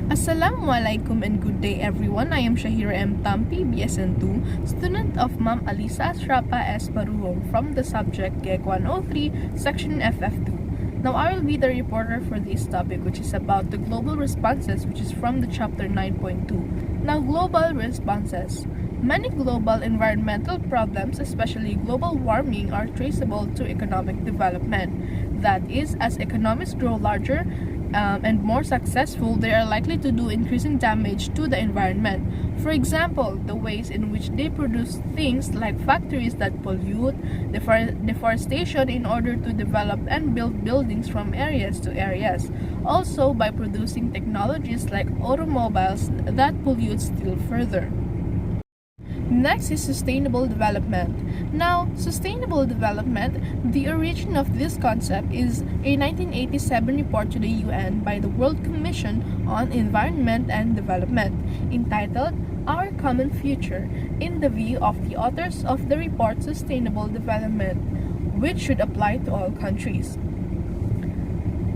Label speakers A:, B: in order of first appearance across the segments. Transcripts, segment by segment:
A: Assalamualaikum and good day everyone. I am Shahira M. Tampi, BSN2, student of Ma'am Alisa Asrapa S. Baruhong from the subject GEC 103, section FF2. Now I will be the reporter for this topic, which is about the global responses, which is from the chapter 9.2. Now, global responses. Many global environmental problems, especially global warming, are traceable to economic development. That is, as economies grow larger and more successful, they are likely to do increasing damage to the environment. For example, the ways in which they produce things like factories that pollute, deforestation in order to develop and build buildings from areas to areas. Also, by producing technologies like automobiles that pollute still further. Next is sustainable development. Now, sustainable development, the origin of this concept is a 1987 report to the UN by the World Commission on Environment and Development, entitled Our Common Future, in the view of the authors of the report Sustainable Development, which should apply to all countries.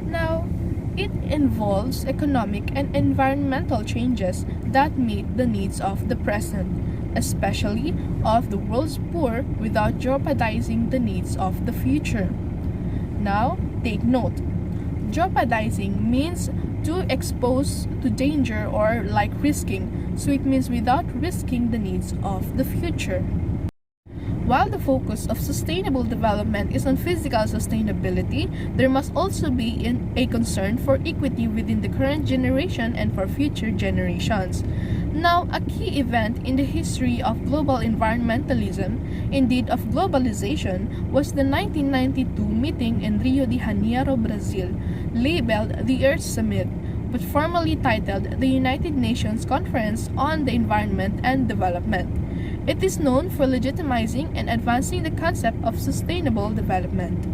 A: Now, it involves economic and environmental changes that meet the needs of the present, especially of the world's poor, without jeopardizing the needs of the future. Now, take note. Jeopardizing means to expose to danger or like risking, so it means without risking the needs of the future. While the focus of sustainable development is on physical sustainability, there must also be a concern for equity within the current generation and for future generations. Now, a key event in the history of global environmentalism, indeed of globalization, was the 1992 meeting in Rio de Janeiro, Brazil, labeled the Earth Summit, but formally titled the United Nations Conference on the Environment and Development. It is known for legitimizing and advancing the concept of sustainable development.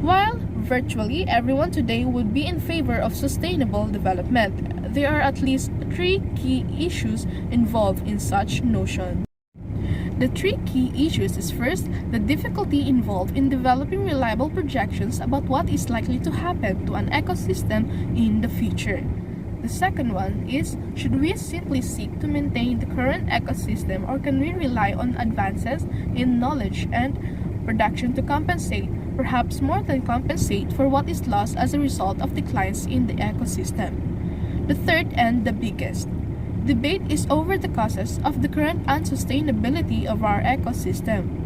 A: While virtually everyone today would be in favor of sustainable development, there are at least three key issues involved in such notion. The three key issues is first, the difficulty involved in developing reliable projections about what is likely to happen to an ecosystem in the future. The second one is, should we simply seek to maintain the current ecosystem, or can we rely on advances in knowledge and production to compensate, perhaps more than compensate, for what is lost as a result of declines in the ecosystem? The third and the biggest debate is over the causes of the current unsustainability of our ecosystem.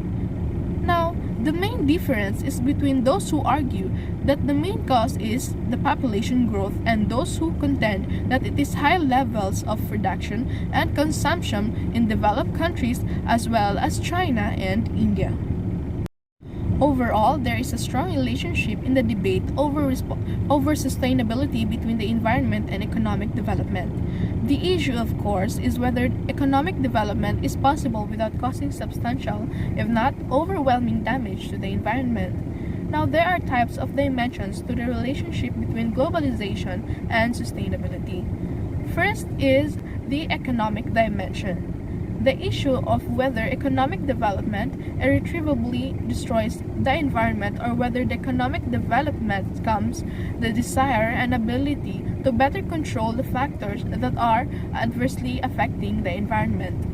A: Now, the main difference is between those who argue that the main cause is the population growth and those who contend that it is high levels of production and consumption in developed countries as well as China and India. Overall, there is a strong relationship in the debate over sustainability between the environment and economic development. The issue, of course, is whether economic development is possible without causing substantial, if not overwhelming, damage to the environment. Now, there are types of dimensions to the relationship between globalization and sustainability. First is the economic dimension. The issue of whether economic development irretrievably destroys the environment, or whether the economic development comes the desire and ability to better control the factors that are adversely affecting the environment.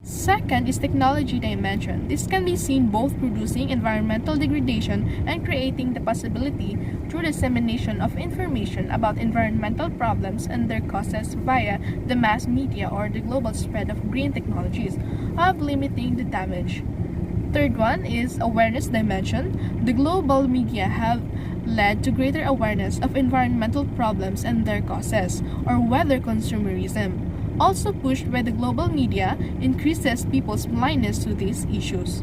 A: Second is technology dimension. This can be seen both producing environmental degradation and creating the possibility through dissemination of information about environmental problems and their causes via the mass media or the global spread of green technologies of limiting the damage. Third one is awareness dimension. The global media have led to greater awareness of environmental problems and their causes, or whether consumerism, also pushed by the global media, increases people's blindness to these issues.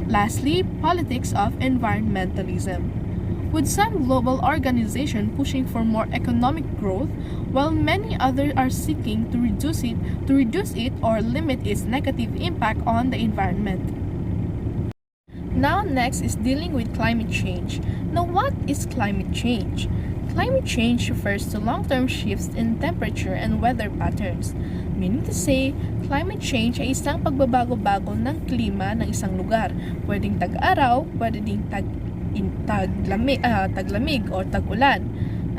A: Lastly, politics of environmentalism. With some global organization pushing for more economic growth, while many others are seeking to reduce it or limit its negative impact on the environment. Now, next is dealing with climate change. Now, what is climate change? Climate change refers to long-term shifts in temperature and weather patterns. Meaning to say, climate change ay isang pagbabago-bago ng klima ng isang lugar. Pwedeng tag-araw, pwedeng taglamig o tag-ulan.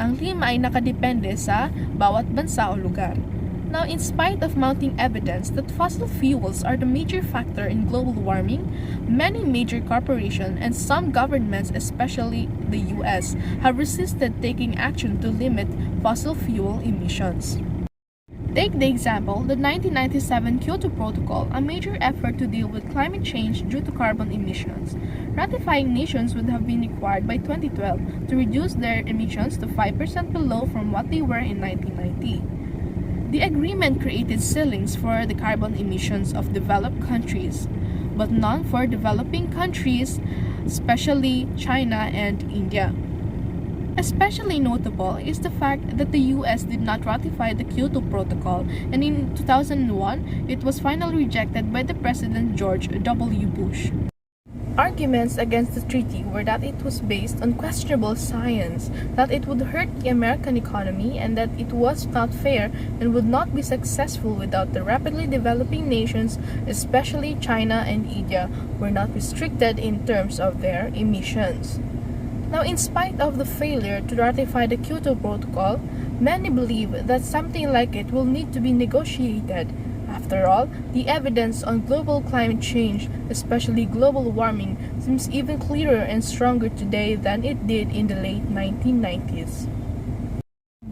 A: ang klima ay nakadepende sa bawat bansa o lugar. Now, in spite of mounting evidence that fossil fuels are the major factor in global warming, many major corporations and some governments, especially the US, have resisted taking action to limit fossil fuel emissions. Take the example, the 1997 Kyoto Protocol, a major effort to deal with climate change due to carbon emissions. Ratifying nations would have been required by 2012 to reduce their emissions to 5% below from what they were in 1990. The agreement created ceilings for the carbon emissions of developed countries, but none for developing countries, especially China and India. Especially notable is the fact that the US did not ratify the Kyoto Protocol, and in 2001, it was finally rejected by the President George W. Bush. Arguments against the treaty were that it was based on questionable science, that it would hurt the American economy, and that it was not fair and would not be successful without the rapidly developing nations, especially China and India, were not restricted in terms of their emissions. Now, in spite of the failure to ratify the Kyoto Protocol, many believe that something like it will need to be negotiated. After all, the evidence on global climate change, especially global warming, seems even clearer and stronger today than it did in the late 1990s.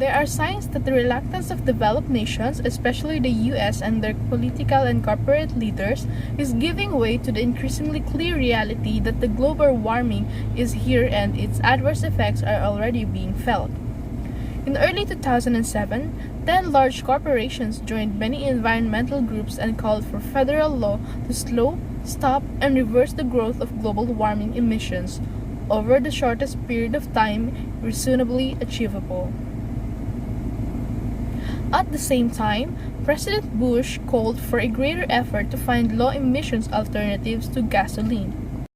A: There are signs that the reluctance of developed nations, especially the US and their political and corporate leaders, is giving way to the increasingly clear reality that the global warming is here and its adverse effects are already being felt. In early 2007, 10 large corporations joined many environmental groups and called for federal law to slow, stop, and reverse the growth of global warming emissions over the shortest period of time reasonably achievable. At the same time, President Bush called for a greater effort to find low emissions alternatives to gasoline.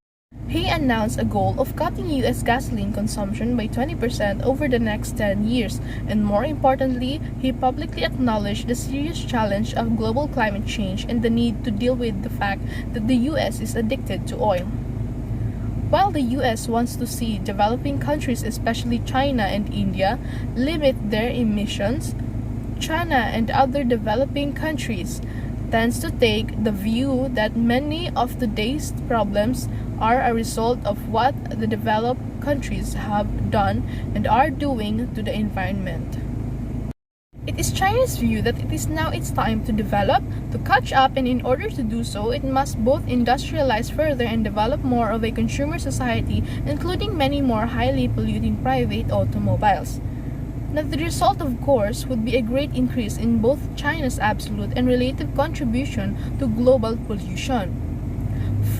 A: He announced a goal of cutting US gasoline consumption by 20% over the next 10 years, and more importantly, he publicly acknowledged the serious challenge of global climate change and the need to deal with the fact that the US is addicted to oil. While the US wants to see developing countries, especially China and India, limit their emissions, China and other developing countries tends to take the view that many of today's problems are a result of what the developed countries have done and are doing to the environment. It is China's view that it is now its time to develop, to catch up, and in order to do so, it must both industrialize further and develop more of a consumer society, including many more highly polluting private automobiles. Now, the result, of course, would be a great increase in both China's absolute and relative contribution to global pollution.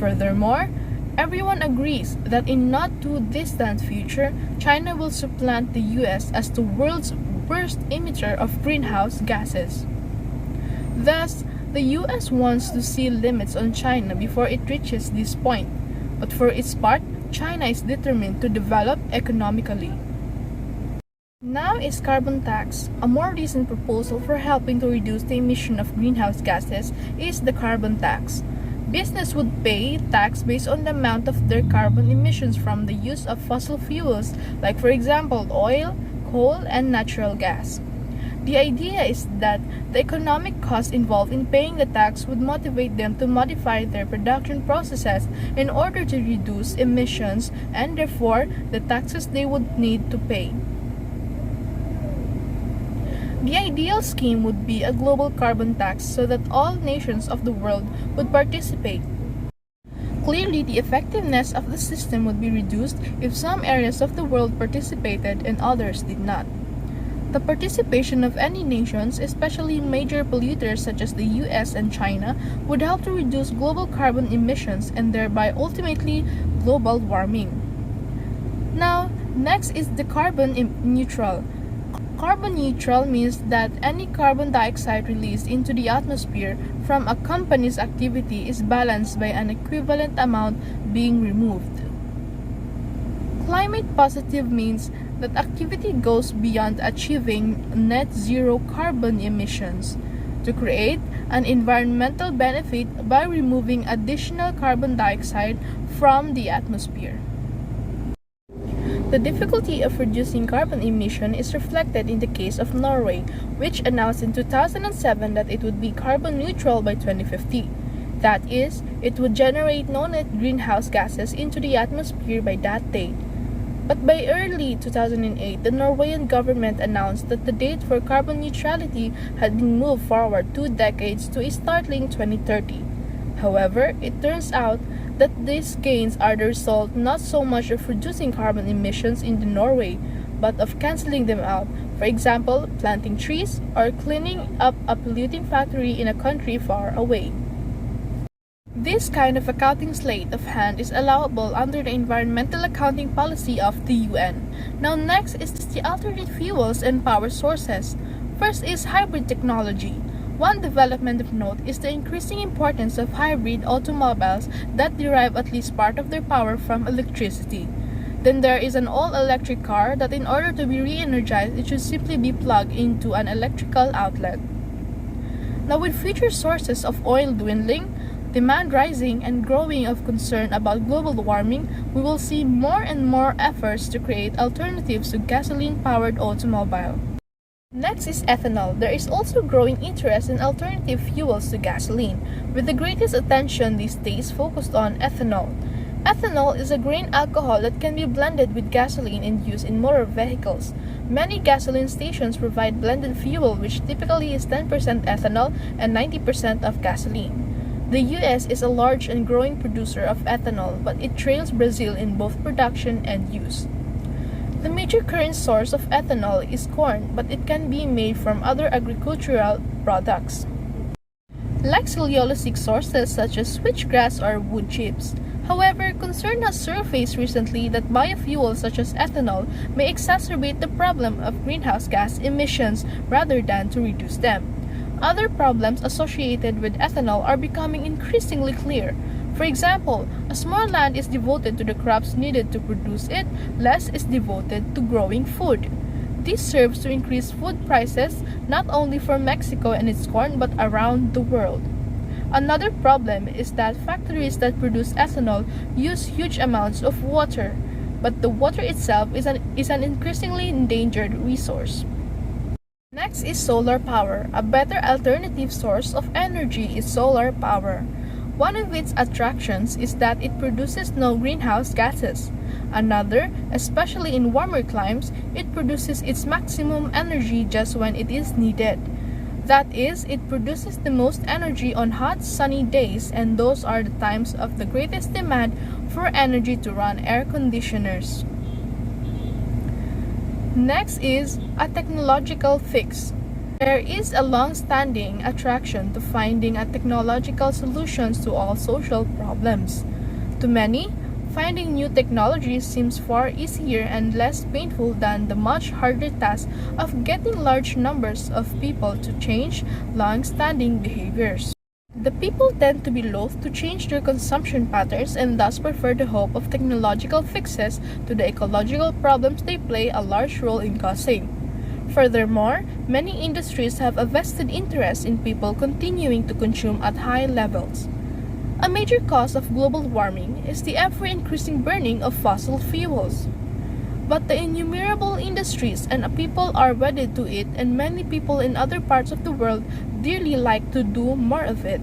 A: Furthermore, everyone agrees that in not too distant future, China will supplant the US as the world's worst emitter of greenhouse gases. Thus, the US wants to see limits on China before it reaches this point, but for its part, China is determined to develop economically. Now is carbon tax. A more recent proposal for helping to reduce the emission of greenhouse gases is the carbon tax. Business would pay tax based on the amount of their carbon emissions from the use of fossil fuels, like for example oil, coal, and natural gas. The idea is that the economic cost involved in paying the tax would motivate them to modify their production processes in order to reduce emissions, and therefore the taxes they would need to pay. The ideal scheme would be a global carbon tax so that all nations of the world would participate. Clearly, the effectiveness of the system would be reduced if some areas of the world participated and others did not. The participation of any nations, especially major polluters such as the US and China, would help to reduce global carbon emissions and thereby ultimately global warming. Now, next is the carbon neutral. Carbon neutral means that any carbon dioxide released into the atmosphere from a company's activity is balanced by an equivalent amount being removed. Climate positive means that activity goes beyond achieving net zero carbon emissions to create an environmental benefit by removing additional carbon dioxide from the atmosphere. The difficulty of reducing carbon emission is reflected in the case of Norway, which announced in 2007 that it would be carbon neutral by 2050. That is, it would generate no net greenhouse gases into the atmosphere by that date. But by early 2008, the Norwegian government announced that the date for carbon neutrality had been moved forward 2 decades to a startling 2030. However, it turns out that these gains are the result not so much of reducing carbon emissions in Norway, but of canceling them out, for example, planting trees or cleaning up a polluting factory in a country far away. This kind of accounting sleight of hand is allowable under the environmental accounting policy of the UN. Now next is the alternate fuels and power sources. First is hybrid technology. One development of note is the increasing importance of hybrid automobiles that derive at least part of their power from electricity. Then there is an all-electric car that in order to be re-energized, it should simply be plugged into an electrical outlet. Now with future sources of oil dwindling, demand rising, and growing of concern about global warming, we will see more and more efforts to create alternatives to gasoline-powered automobile. Next is ethanol. There is also growing interest in alternative fuels to gasoline, with the greatest attention these days focused on ethanol. Ethanol is a grain alcohol that can be blended with gasoline and used in motor vehicles. Many gasoline stations provide blended fuel which typically is 10% ethanol and 90% of gasoline. The US is a large and growing producer of ethanol, but it trails Brazil in both production and use. The major current source of ethanol is corn, but it can be made from other agricultural products, like cellulosic sources such as switchgrass or wood chips. However, concern has surfaced recently that biofuels such as ethanol may exacerbate the problem of greenhouse gas emissions rather than to reduce them. Other problems associated with ethanol are becoming increasingly clear. For example, as more land is devoted to the crops needed to produce it, less is devoted to growing food. This serves to increase food prices not only for Mexico and its corn but around the world. Another problem is that factories that produce ethanol use huge amounts of water, but the water itself is an increasingly endangered resource. Next is solar power. A better alternative source of energy is solar power. One of its attractions is that it produces no greenhouse gases. Another, especially in warmer climes, it produces its maximum energy just when it is needed. That is, it produces the most energy on hot, sunny days, and those are the times of the greatest demand for energy to run air conditioners. Next is a technological fix. There is a long-standing attraction to finding a technological solutions to all social problems. To many, finding new technologies seems far easier and less painful than the much harder task of getting large numbers of people to change long-standing behaviors. The people tend to be loath to change their consumption patterns and thus prefer the hope of technological fixes to the ecological problems they play a large role in causing. Furthermore, many industries have a vested interest in people continuing to consume at high levels. A major cause of global warming is the ever-increasing burning of fossil fuels. But the innumerable industries and people are wedded to it, and many people in other parts of the world dearly like to do more of it.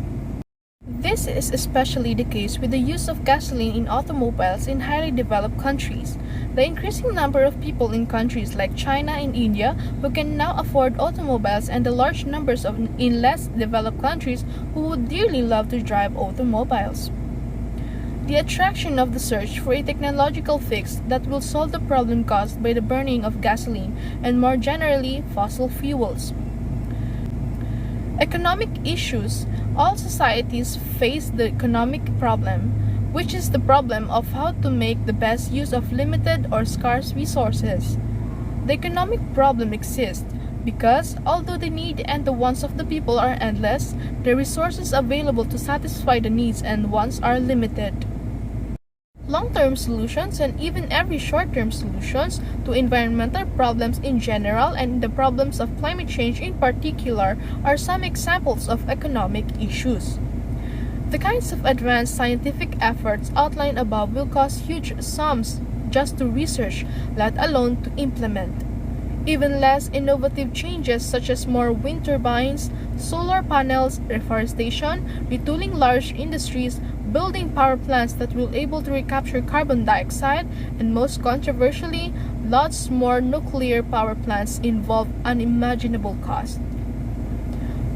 A: This is especially the case with the use of gasoline in automobiles in highly developed countries. The increasing number of people in countries like China and India who can now afford automobiles and the large numbers in less developed countries who would dearly love to drive automobiles. The attraction of the search for a technological fix that will solve the problem caused by the burning of gasoline and more generally fossil fuels. Economic issues. All societies face the economic problem, which is the problem of how to make the best use of limited or scarce resources. The economic problem exists because, although the need and the wants of the people are endless, the resources available to satisfy the needs and wants are limited. Long-term solutions and even every short-term solutions to environmental problems in general and the problems of climate change in particular are some examples of economic issues. The kinds of advanced scientific efforts outlined above will cost huge sums just to research, let alone to implement. Even less innovative changes such as more wind turbines, solar panels, reforestation, retooling large industries, building power plants that will able to recapture carbon dioxide, and most controversially, lots more nuclear power plants involve unimaginable cost.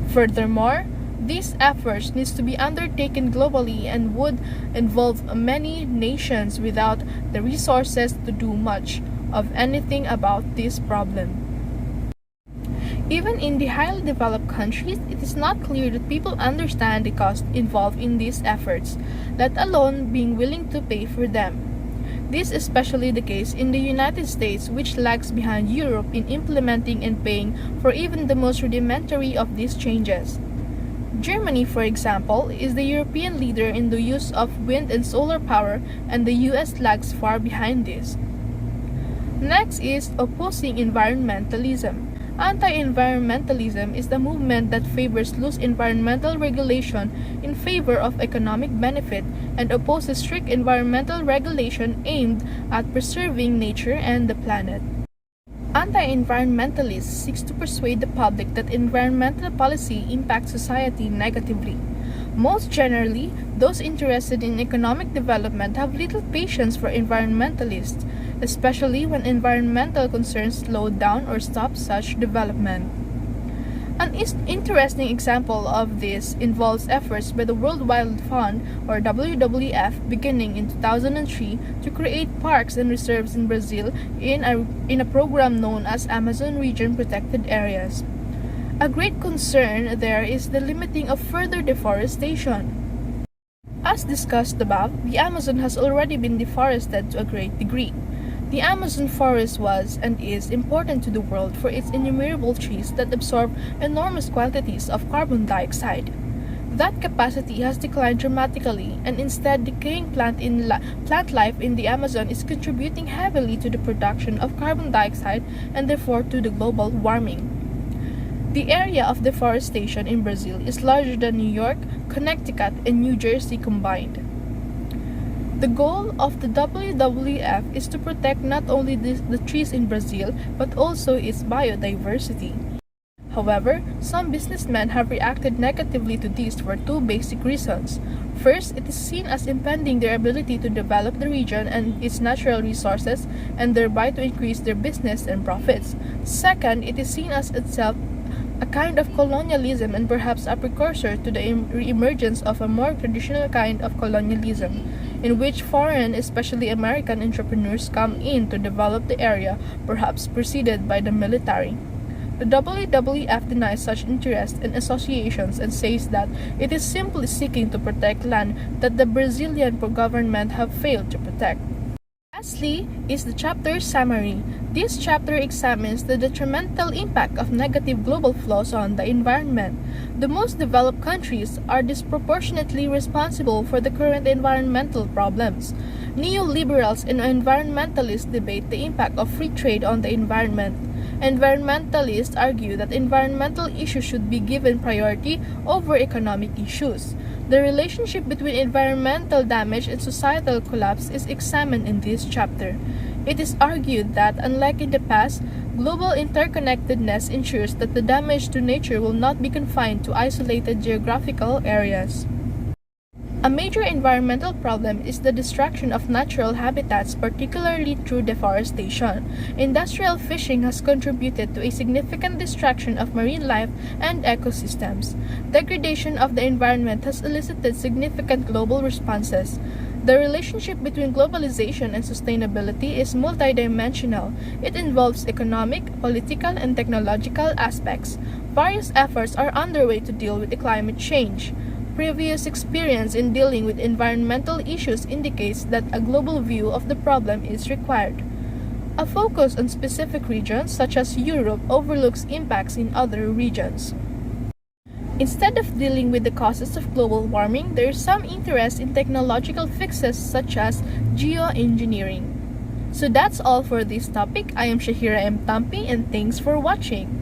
A: Furthermore, these efforts need to be undertaken globally and would involve many nations without the resources to do much of anything about this problem. Even in the highly developed countries, it is not clear that people understand the cost involved in these efforts, let alone being willing to pay for them. This is especially the case in the United States, which lags behind Europe in implementing and paying for even the most rudimentary of these changes. Germany, for example, is the European leader in the use of wind and solar power, and the US lags far behind this. Next is opposing environmentalism. Anti-environmentalism is the movement that favors loose environmental regulation in favor of economic benefit and opposes strict environmental regulation aimed at preserving nature and the planet. Anti-environmentalists seek to persuade the public that environmental policy impacts society negatively. Most generally, those interested in economic development have little patience for environmentalists, especially when environmental concerns slow down or stop such development. An interesting example of this involves efforts by the World Wildlife Fund, or WWF, beginning in 2003 to create parks and reserves in Brazil in a program known as Amazon Region Protected Areas. A great concern there is the limiting of further deforestation. As discussed above, the Amazon has already been deforested to a great degree. The Amazon forest was and is important to the world for its innumerable trees that absorb enormous quantities of carbon dioxide. That capacity has declined dramatically, and instead decaying plant life in the Amazon is contributing heavily to the production of carbon dioxide and therefore to the global warming. The area of deforestation in Brazil is larger than New York, Connecticut, and New Jersey combined. The goal of the WWF is to protect not only the trees in Brazil, but also its biodiversity. However, some businessmen have reacted negatively to this for two basic reasons. First, it is seen as impeding their ability to develop the region and its natural resources, and thereby to increase their business and profits. Second, it is seen as itself a kind of colonialism and perhaps a precursor to the re-emergence of a more traditional kind of colonialism, in which foreign, especially American entrepreneurs come in to develop the area, perhaps preceded by the military. The WWF denies such interest and associations and says that it is simply seeking to protect land that the Brazilian government have failed to protect. Lastly is the chapter summary. This chapter examines the detrimental impact of negative global flows on the environment. The most developed countries are disproportionately responsible for the current environmental problems. Neoliberals and environmentalists debate the impact of free trade on the environment. Environmentalists argue that environmental issues should be given priority over economic issues. The relationship between environmental damage and societal collapse is examined in this chapter. It is argued that, unlike in the past, global interconnectedness ensures that the damage to nature will not be confined to isolated geographical areas. A major environmental problem is the destruction of natural habitats, particularly through deforestation. Industrial fishing has contributed to a significant destruction of marine life and ecosystems. Degradation of the environment has elicited significant global responses. The relationship between globalization and sustainability is multidimensional. It involves economic, political, and technological aspects. Various efforts are underway to deal with climate change. Previous experience in dealing with environmental issues indicates that a global view of the problem is required. A focus on specific regions, such as Europe, overlooks impacts in other regions. Instead of dealing with the causes of global warming, there is some interest in technological fixes such as geoengineering. So that's all for this topic. I am Shahira M. Tampi, and thanks for watching.